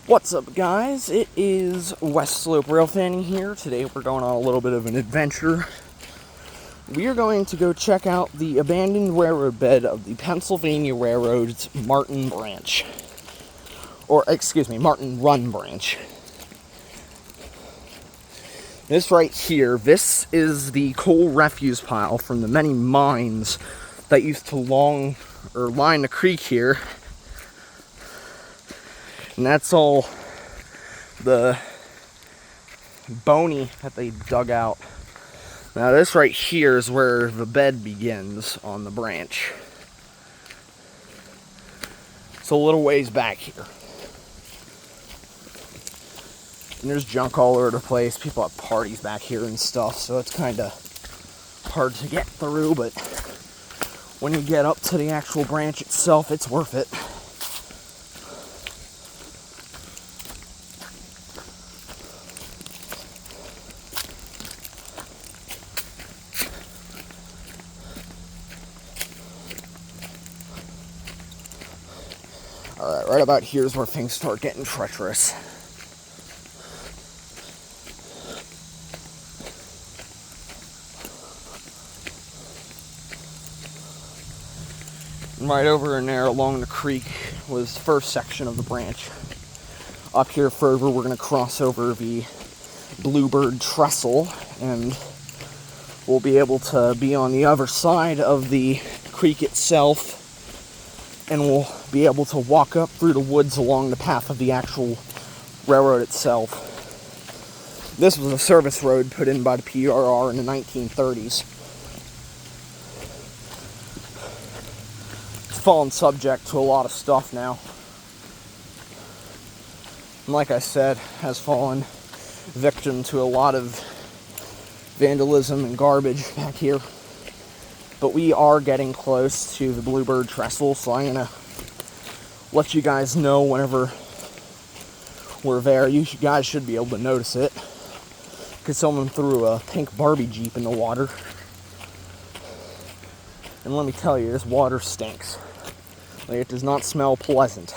What's up, guys? It is West Slope Rail Fanning here. Today we're going on a little bit of an adventure. We are going to go check out the abandoned railroad bed of the Pennsylvania Railroad's Martin Branch. Or, excuse me, Martin Run Branch. This right here, this is the coal refuse pile from the many mines that used to line the creek here. And that's all the bony that they dug out. Now this right here is where the bed begins on the branch. It's a little ways back here. And there's junk all over the place. People have parties back here and stuff, so it's kind of hard to get through, but when you get up to the actual branch itself, it's worth it. Alright, right about here is where things start getting treacherous. And right over in there along the creek was the first section of the branch. Up here further, we're going to cross over the Bluebird Trestle, and we'll be able to be on the other side of the creek itself, and we'll be able to walk up through the woods along the path of the actual railroad itself. This was a service road put in by the PRR in the 1930s. It's fallen subject to a lot of stuff now. And like I said, has fallen victim to a lot of vandalism and garbage back here. But we are getting close to the Bluebird Trestle, so I'm going to let you guys know whenever we're there. You guys should be able to notice it, because someone threw a pink Barbie Jeep in the water. And let me tell you, this water stinks. Like, it does not smell pleasant.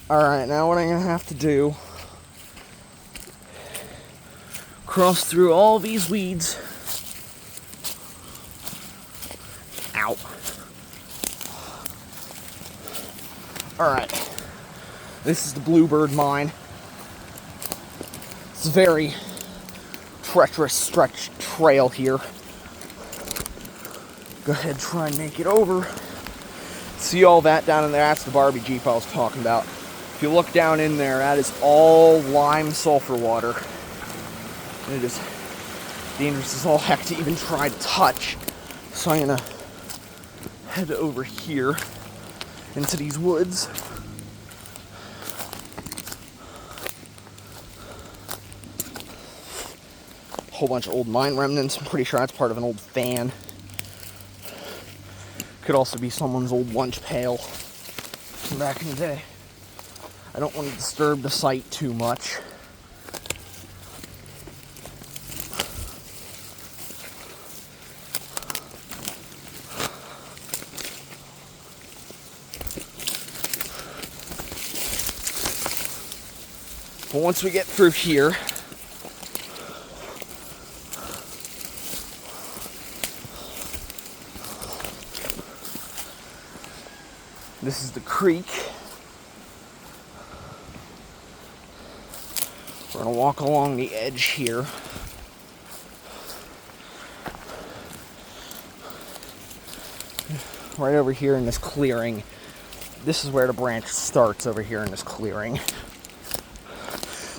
Alright, now what I'm going to have to do, cross through all these weeds. Ow. Alright, this is the Bluebird Mine. It's a very treacherous stretch trail here. Go ahead, try and make it over. See all that down in there? That's the Barbie Jeep I was talking about. If you look down in there, that is all lime sulfur water. And it is dangerous as all heck to even try to touch. So I'm gonna head over here into these woods. Whole bunch of old mine remnants. I'm pretty sure that's part of an old fan. Could also be someone's old lunch pail from back in the day. I don't want to disturb the site too much. But once we get through here, this is the creek. We're going to walk along the edge here. Right over here in this clearing. This is where the branch starts, over here in this clearing.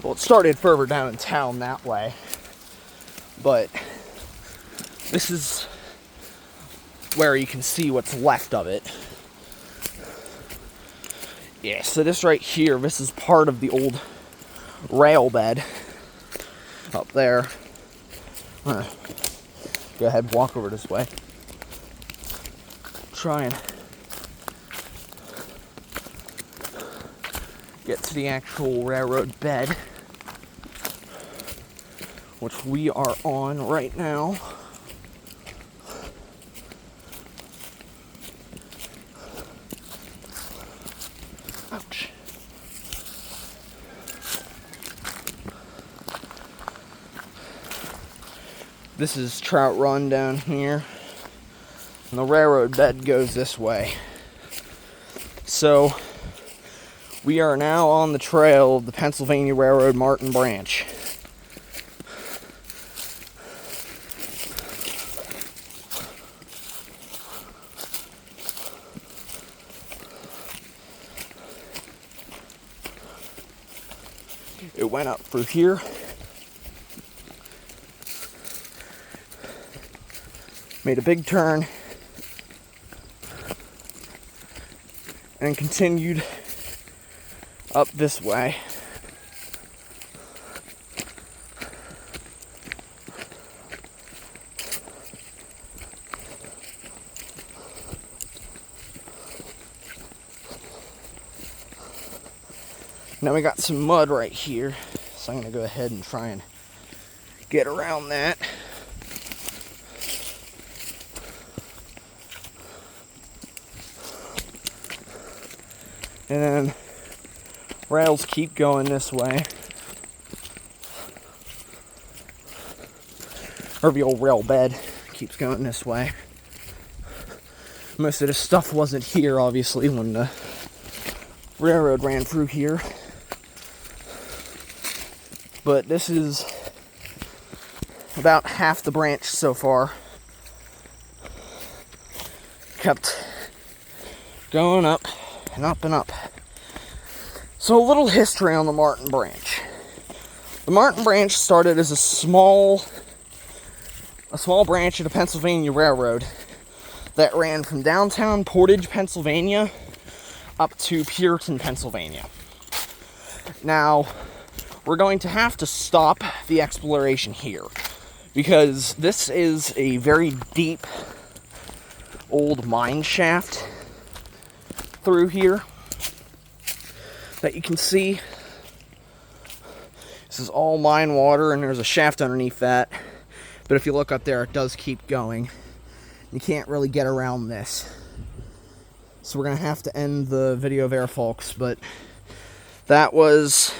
Well, it started further down in town that way. But this is where you can see what's left of it. Yeah, so this right here, this is part of the old rail bed up there. Go ahead and walk over this way. Try and get to the actual railroad bed, which we are on right now. Ouch. This is Trout Run down here, and the railroad bed goes this way. So we are now on the trail of the Pennsylvania Railroad Martin Branch. It went up through here. Made a big turn. And continued up this way. Now we got some mud right here, so I'm going to go ahead and try and get around that. And then rails keep going this way. Or the old rail bed keeps going this way. Most of this stuff wasn't here, obviously, when the railroad ran through here. But this is about half the branch so far. Kept going up and up and up. So a little history on the Martin Branch. The Martin Branch started as a small branch of the Pennsylvania Railroad that ran from downtown Portage, Pennsylvania, up to Puritan, Pennsylvania. Now, we're going to have to stop the exploration here, because this is a very deep old mine shaft through here that you can see. This is all mine water, and there's a shaft underneath that. But if you look up there, it does keep going. You can't really get around this. So we're going to have to end the video there, folks. But that was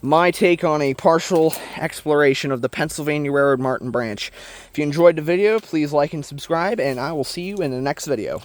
my take on a partial exploration of the Pennsylvania Railroad Martin Branch. If you enjoyed the video, please like and subscribe, and I will see you in the next video.